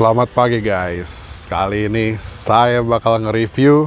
Selamat pagi guys. Kali ini saya bakal nge-review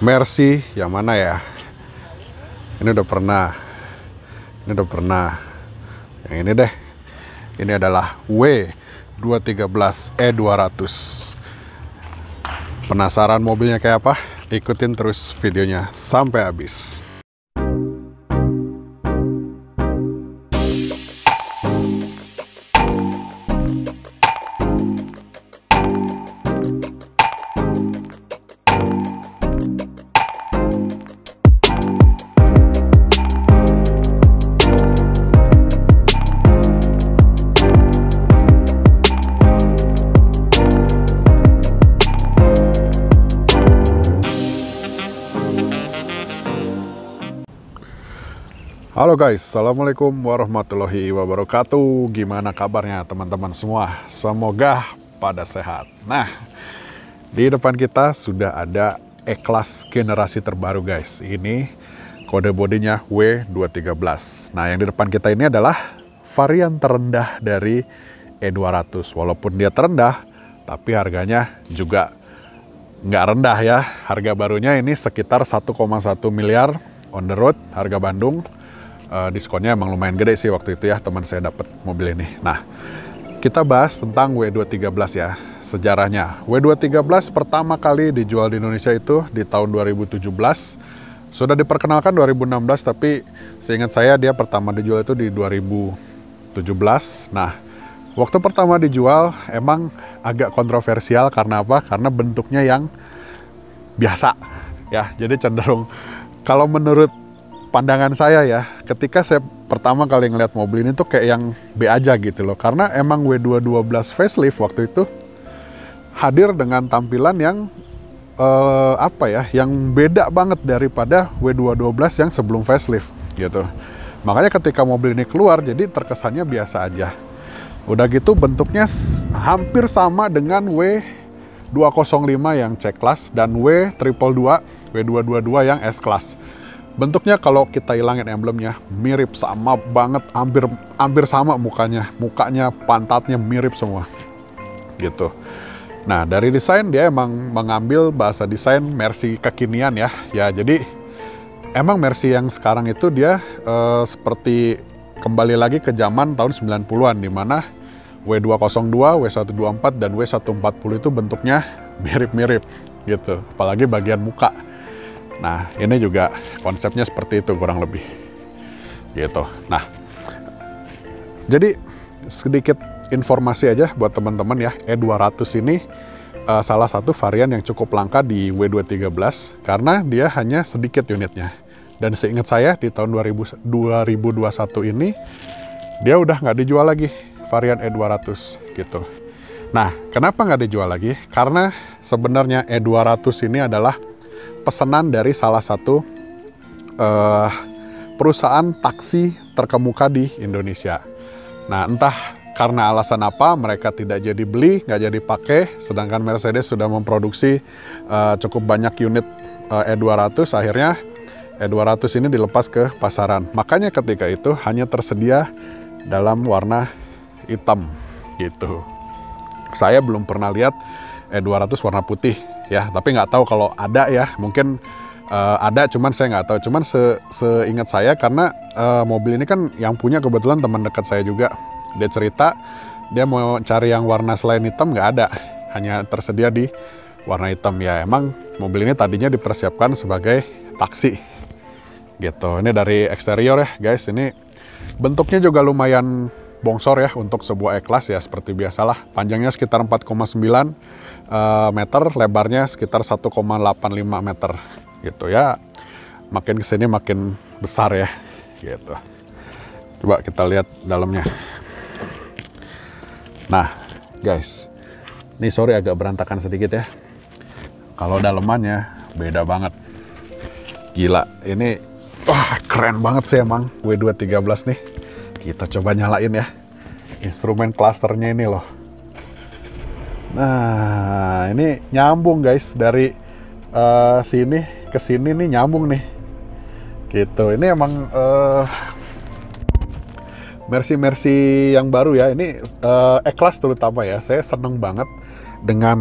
Mercy yang mana ya? Ini udah pernah. Yang ini deh. Ini adalah W213 E200. Penasaran mobilnya kayak apa? Ikutin terus videonya sampai habis. Halo guys, assalamualaikum warahmatullahi wabarakatuh. Gimana kabarnya teman-teman semua? Semoga pada sehat. Nah, di depan kita sudah ada E-Class generasi terbaru guys. Ini kode bodinya W213. Nah, yang di depan kita ini adalah varian terendah dari E200. Walaupun dia terendah, tapi harganya juga nggak rendah ya. Harga barunya ini sekitar 1,1 miliar on the road, harga Bandung. Diskonnya emang lumayan gede sih waktu itu ya, teman saya dapat mobil ini. Nah, kita bahas tentang W213 ya, sejarahnya. W213 pertama kali dijual di Indonesia itu di tahun 2017. Sudah diperkenalkan 2016, tapi seingat saya dia pertama dijual itu di 2017. Nah, waktu pertama dijual emang agak kontroversial karena apa? Karena bentuknya yang biasa ya. Jadi cenderung, kalau menurut pandangan saya ya, ketika saya pertama kali ngeliat mobil ini tuh kayak yang B aja gitu loh. Karena emang W212 facelift waktu itu hadir dengan tampilan yang yang beda banget daripada W212 yang sebelum facelift gitu. Makanya ketika mobil ini keluar jadi terkesannya biasa aja. Udah gitu bentuknya hampir sama dengan W205 yang C-Class dan W222 yang S-Class. Bentuknya kalau kita hilangin emblemnya mirip sama banget, hampir sama mukanya, pantatnya mirip semua gitu. Nah, dari desain dia emang mengambil bahasa desain Mercy kekinian ya. Ya, jadi emang Mercy yang sekarang itu dia seperti kembali lagi ke zaman tahun 90-an di mana W202, W124 dan W140 itu bentuknya mirip-mirip gitu, apalagi bagian muka. Nah, ini juga konsepnya seperti itu kurang lebih gitu. Nah, jadi sedikit informasi aja buat teman-teman ya, E200 ini salah satu varian yang cukup langka di W213 karena dia hanya sedikit unitnya. Dan seingat saya di tahun 2021 ini dia udah nggak dijual lagi varian E200 gitu. Nah, kenapa nggak dijual lagi? Karena sebenarnya E200 ini adalah pesanan dari salah satu perusahaan taksi terkemuka di Indonesia. Nah, entah karena alasan apa mereka tidak jadi beli, nggak jadi pakai, sedangkan Mercedes sudah memproduksi cukup banyak unit E200, akhirnya E200 ini dilepas ke pasaran. Makanya ketika itu hanya tersedia dalam warna hitam gitu. Saya belum pernah lihat E200 warna putih ya, tapi nggak tahu kalau ada ya, mungkin ada, cuman saya nggak tahu. Cuman seingat saya, karena mobil ini kan yang punya kebetulan teman dekat saya juga. Dia cerita dia mau cari yang warna selain hitam, nggak ada, hanya tersedia di warna hitam ya. Emang mobil ini tadinya dipersiapkan sebagai taksi gitu. Ini dari eksterior ya guys, ini bentuknya juga lumayan bongsor ya untuk sebuah E-Class ya, seperti biasalah. Panjangnya sekitar 4,9 meter, lebarnya sekitar 1,85 meter gitu ya. Makin kesini makin besar ya gitu. Coba kita lihat dalamnya. Nah guys, ini sorry agak berantakan sedikit ya. Kalau dalemannya beda banget, gila. Ini wah, keren banget sih emang W213 nih. Kita coba nyalain ya instrumen clusternya ini loh. Nah, ini nyambung guys, dari sini ke sini nih nyambung nih gitu. Ini emang Mercy yang baru ya, ini E-Class terutama ya, saya seneng banget dengan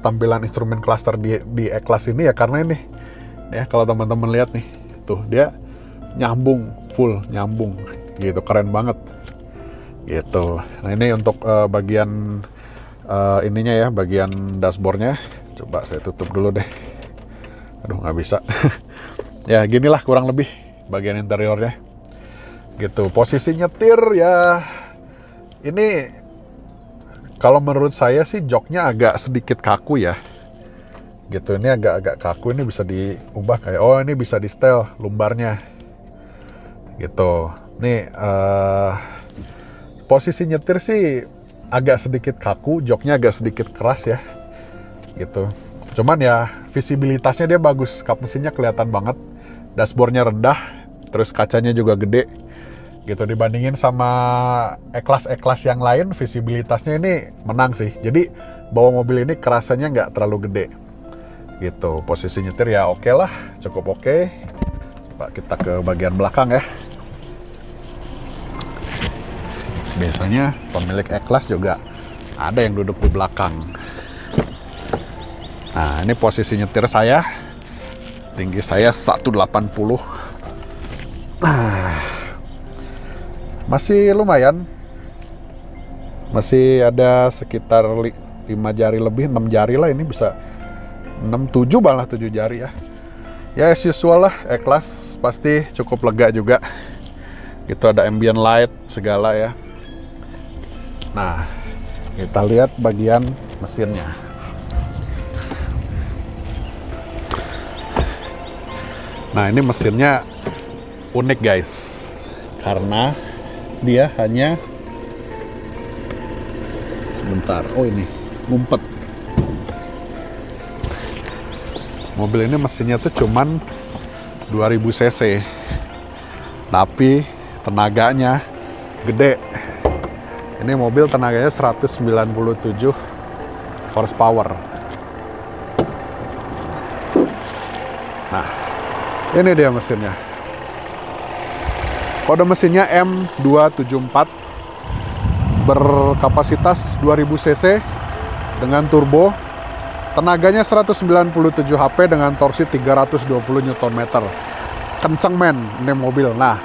tampilan instrumen cluster di E-Class ini ya, karena ini ya kalau teman-teman lihat nih, tuh dia nyambung, full nyambung gitu, keren banget gitu. Nah ini untuk bagian ininya ya, bagian dashboardnya, coba saya tutup dulu deh, aduh nggak bisa. Ya ginilah kurang lebih bagian interiornya gitu. Posisi nyetir ya, ini kalau menurut saya sih joknya agak sedikit kaku ya gitu. Ini agak kaku, ini bisa diubah kayak, oh ini bisa di setel lumbarnya gitu. Nih posisi nyetir sih agak sedikit kaku, joknya agak sedikit keras ya gitu. Cuman ya visibilitasnya dia bagus, kap mesinnya kelihatan banget, dashboardnya rendah, terus kacanya juga gede gitu. Dibandingin sama E-Class yang lain, visibilitasnya ini menang sih. Jadi bawa mobil ini kerasanya nggak terlalu gede gitu. Posisi nyetir ya oke lah, cukup oke. Coba kita ke bagian belakang ya. Biasanya pemilik E-Class juga ada yang duduk di belakang. Nah ini posisi nyetir saya, tinggi saya 180. Masih lumayan, masih ada sekitar 5 jari lebih, 6 jari lah, ini bisa 6-7 malah 7 jari ya. Ya as usual lah, E-Class pasti cukup lega juga gitu, ada ambient light segala ya. Nah kita lihat bagian mesinnya. Nah ini mesinnya unik guys, karena dia hanya sebentar, oh ini ngumpet. Mobil ini mesinnya tuh cuman 2000 cc, tapi tenaganya gede. Ini mobil tenaganya 197 horsepower. Nah ini dia mesinnya. Kode mesinnya M274, berkapasitas 2000 cc dengan turbo, tenaganya 197 HP dengan torsi 320 Nm. Kenceng men ini mobil. Nah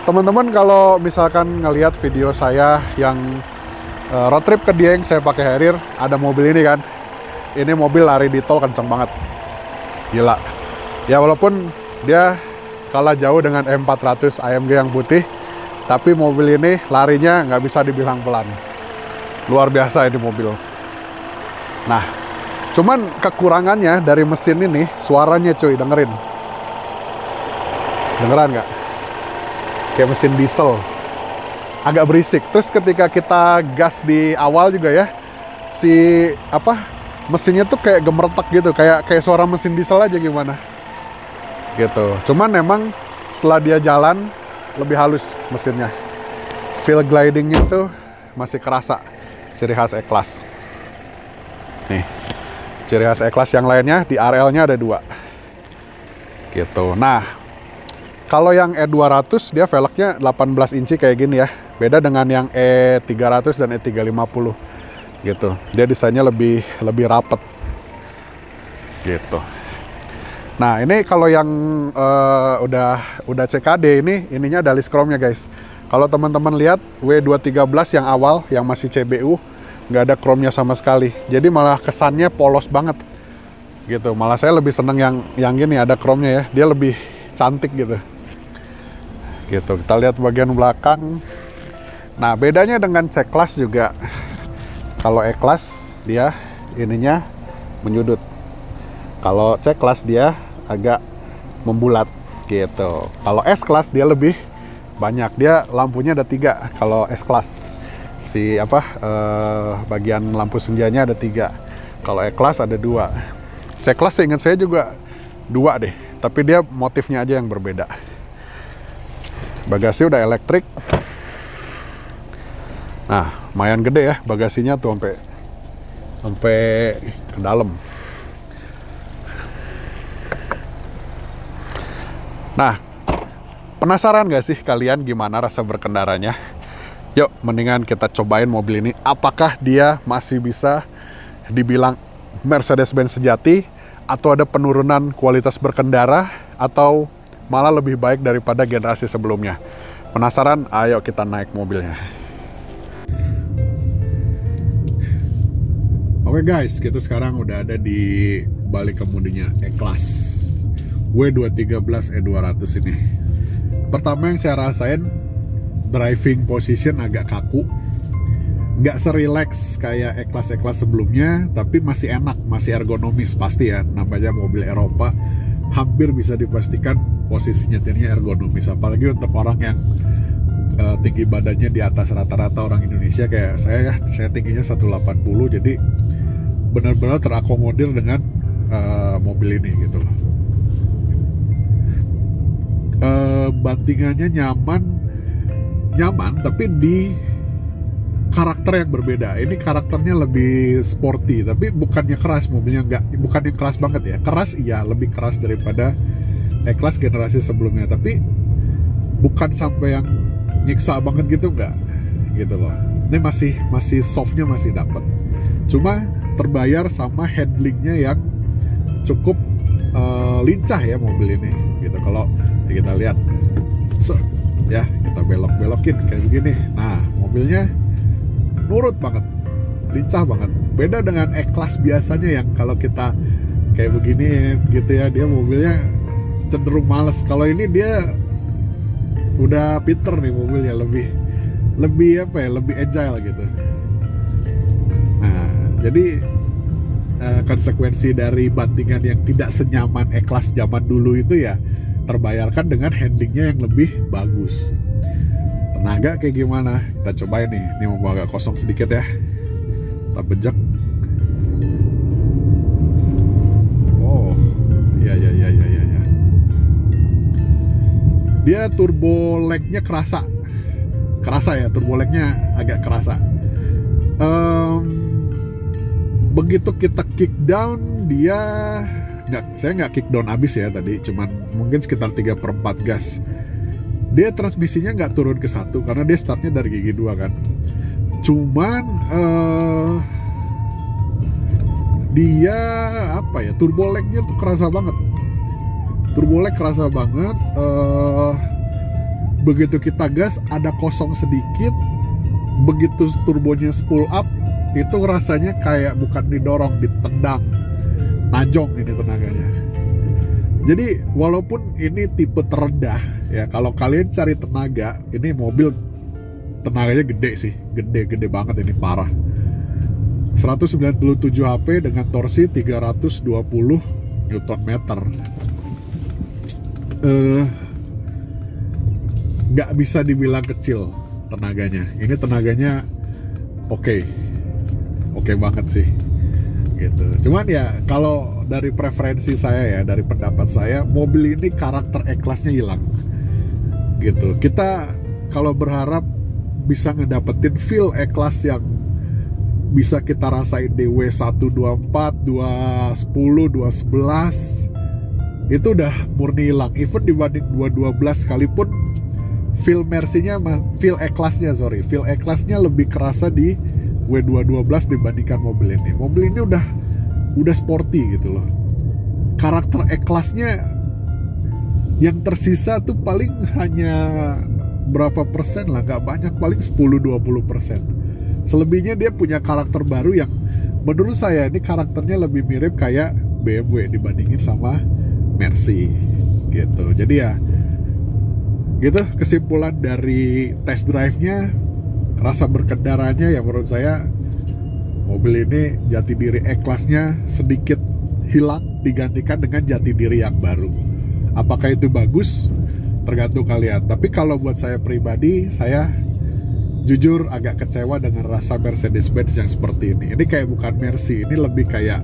teman-teman kalau misalkan ngelihat video saya yang road trip ke Dieng, saya pakai Harrier, ada mobil ini kan, ini mobil lari di tol kenceng banget, gila ya. Walaupun dia kalah jauh dengan M400 AMG yang putih, tapi mobil ini larinya nggak bisa dibilang pelan, luar biasa ini mobil. Nah cuman kekurangannya dari mesin ini suaranya cuy, dengeran nggak? Kayak mesin diesel, agak berisik. Terus ketika kita gas di awal juga ya, mesinnya tuh kayak gemeretak gitu, kayak suara mesin diesel aja gimana gitu. Cuman memang setelah dia jalan lebih halus mesinnya, feel glidingnya tuh masih kerasa, ciri khas E-Class. Nih ciri khas E-Class yang lainnya, di RL-nya ada 2 gitu. Nah kalau yang E200 dia velgnya 18 inci kayak gini ya, beda dengan yang E300 dan E350 gitu. Dia desainnya lebih rapet gitu. Nah ini kalau yang udah CKD, ininya ada list chrome-nya guys. Kalau teman-teman lihat W213 yang awal yang masih CBU, nggak ada chrome-nya sama sekali. Jadi malah kesannya polos banget gitu. Malah saya lebih seneng yang gini ada chrome-nya ya. Dia lebih cantik gitu. Kita lihat bagian belakang. Nah bedanya dengan C-Class juga, kalau E-Class dia ininya menyudut, kalau C-Class dia agak membulat gitu. Kalau S-Class dia lebih banyak, dia lampunya ada 3. Kalau S-Class bagian lampu senjanya ada 3. Kalau E-Class ada 2. C-Class seingat saya juga 2 deh, tapi dia motifnya aja yang berbeda. Bagasi udah elektrik. Nah lumayan gede ya bagasinya tuh, sampai ke dalam. Nah Penasaran gak sih kalian gimana rasa berkendaranya? Yuk, mendingan kita cobain mobil ini. Apakah dia masih bisa dibilang Mercedes-Benz sejati, atau ada penurunan kualitas berkendara, atau malah lebih baik daripada generasi sebelumnya? Penasaran? Ayo kita naik mobilnya. Oke guys, kita sekarang udah ada di balik kemudinya E-Class W213 E200 ini. Pertama yang saya rasain, driving position agak kaku, nggak serelax kayak E-Class sebelumnya, tapi masih enak, masih ergonomis pasti ya, namanya mobil Eropa, hampir bisa dipastikan posisi nyetirnya ergonomis, apalagi untuk orang yang tinggi badannya di atas rata-rata orang Indonesia kayak saya ya, saya tingginya 180, jadi benar-benar terakomodir dengan mobil ini gitu loh. Bantingannya nyaman tapi di karakter yang berbeda. Ini karakternya lebih sporty, tapi bukannya keras mobilnya, bukannya keras banget ya. Keras iya, lebih keras daripada E-Class generasi sebelumnya, tapi bukan sampai yang nyiksa banget gitu, enggak gitu loh. Ini masih softnya masih dapet, cuma terbayar sama handlingnya yang cukup lincah ya mobil ini gitu. Kalau kita lihat ya, kita belok-belokin kayak begini, nah mobilnya nurut banget, lincah banget. Beda dengan E-Class biasanya yang kalau kita kayak begini gitu ya, dia mobilnya cenderung males. Kalau ini dia udah pinter nih mobilnya, lebih apa ya, lebih agile gitu. Nah, jadi konsekuensi dari bantingan yang tidak senyaman E-Class zaman dulu itu ya terbayarkan dengan handlingnya yang lebih bagus. Tenaga kayak gimana? Kita cobain nih. Ini mau agak kosong sedikit ya. Kita bejek. Oh, iya. Dia turbo lag-nya kerasa ya, turbo lag-nya agak kerasa. Begitu kita kick down, dia saya nggak kick down abis ya tadi, cuman mungkin sekitar 3/4 gas. Dia transmisinya nggak turun ke 1 karena dia startnya dari gigi 2 kan. Cuman dia apa ya, turbo lag-nya tuh kerasa banget. Turbo lag kerasa banget. Begitu kita gas ada kosong sedikit. Begitu turbonya spool up, itu rasanya kayak bukan didorong, ditendang, najong ini tenaganya. Jadi walaupun ini tipe terendah ya, kalau kalian cari tenaga, ini mobil tenaganya gede sih, gede banget, ini parah. 197 HP dengan torsi 320 Nm. Nggak bisa dibilang kecil tenaganya. Ini tenaganya oke banget sih gitu. Cuman ya kalau dari preferensi saya ya, dari pendapat saya, mobil ini karakter E-Class-nya hilang gitu. Kita kalau berharap bisa ngedapetin feel E-Class yang bisa kita rasain di W124, 210, 211, itu udah murni hilang. Even dibanding 212 sekalipun, feel E-Class-nya lebih kerasa di W212 dibandingkan mobil ini. Mobil ini udah sporty gitu loh. Karakter E-Class-nya yang tersisa tuh paling hanya berapa persen lah, nggak banyak, paling 10-20%. Selebihnya dia punya karakter baru yang menurut saya ini karakternya lebih mirip kayak BMW dibandingin sama Mercy gitu. Jadi ya gitu, kesimpulan dari test drive-nya, rasa berkendaranya ya menurut saya mobil ini jati diri E-Class-nya sedikit hilang digantikan dengan jati diri yang baru. Apakah itu bagus? Tergantung kalian. Tapi kalau buat saya pribadi, saya jujur agak kecewa dengan rasa Mercedes-Benz yang seperti ini. Ini kayak bukan Mercy, ini lebih kayak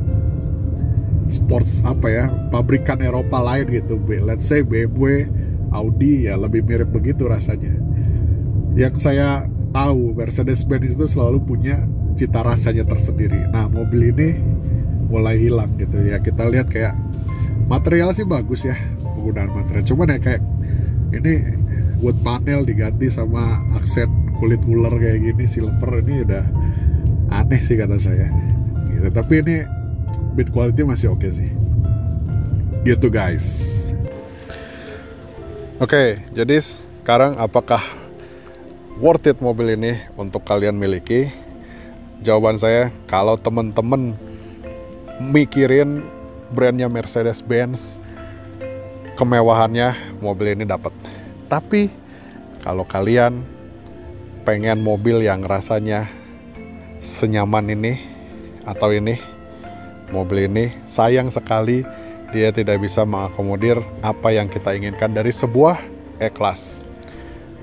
sports apa ya, pabrikan Eropa lain gitu. Let's say BMW, Audi, ya lebih mirip begitu rasanya. Yang saya tahu Mercedes-Benz itu selalu punya cita rasanya tersendiri. Nah, mobil ini mulai hilang gitu ya. Kita lihat kayak material sih bagus ya, penggunaan material. Cuman ya kayak Ini wood panel diganti sama aksen kulit ular kayak gini, silver, ini udah aneh sih kata saya gitu. Tapi ini build quality masih oke sih gitu guys. Oke, jadi sekarang apakah worth it mobil ini untuk kalian miliki? Jawaban saya, kalau temen-temen mikirin brandnya Mercedes-Benz, kemewahannya, mobil ini dapat. Tapi kalau kalian pengen mobil yang rasanya senyaman ini atau ini, mobil ini sayang sekali dia tidak bisa mengakomodir apa yang kita inginkan dari sebuah E-Class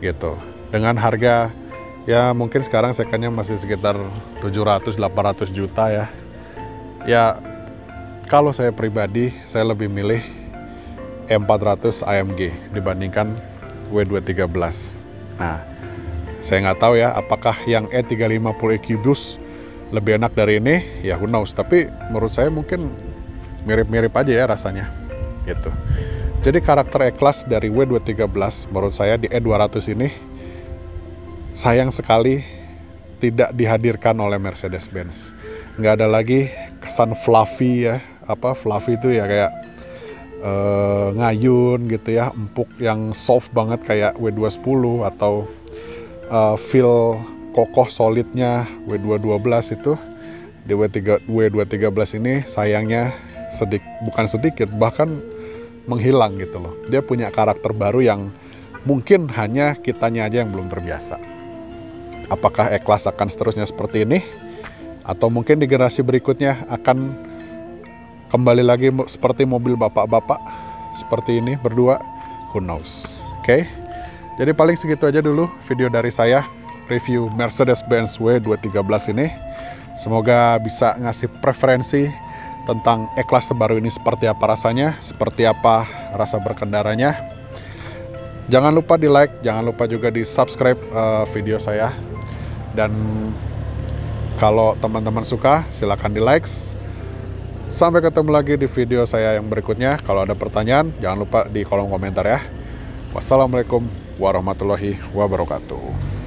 gitu. Dengan harga ya mungkin sekarang secondnya masih sekitar 700-800 juta ya. Ya kalau saya pribadi, saya lebih milih E400 AMG dibandingkan W213. Nah, saya nggak tahu ya apakah yang E350 EQBoost lebih enak dari ini, ya who knows. Tapi menurut saya mungkin mirip-mirip aja ya rasanya gitu. Jadi karakter E-Class dari W213 menurut saya di E200 ini sayang sekali tidak dihadirkan oleh Mercedes-Benz. Nggak ada lagi kesan fluffy ya, fluffy itu ya kayak ngayun gitu ya, empuk yang soft banget kayak W210 atau feel kokoh solidnya W212 itu. Di W213 ini sayangnya bukan sedikit, bahkan menghilang gitu loh. Dia punya karakter baru yang mungkin hanya kitanya aja yang belum terbiasa. Apakah E-Class akan seterusnya seperti ini? Atau mungkin di generasi berikutnya akan kembali lagi seperti mobil bapak-bapak seperti ini berdua? Who knows? Oke. Jadi paling segitu aja dulu video dari saya review Mercedes-Benz W213 ini. Semoga bisa ngasih preferensi tentang E-Class terbaru ini seperti apa rasanya, seperti apa rasa berkendaranya. Jangan lupa di like, jangan lupa juga di subscribe video saya. Dan kalau teman-teman suka, silakan di like. Sampai ketemu lagi di video saya yang berikutnya. Kalau ada pertanyaan, jangan lupa di kolom komentar ya. Wassalamualaikum warahmatullahi wabarakatuh.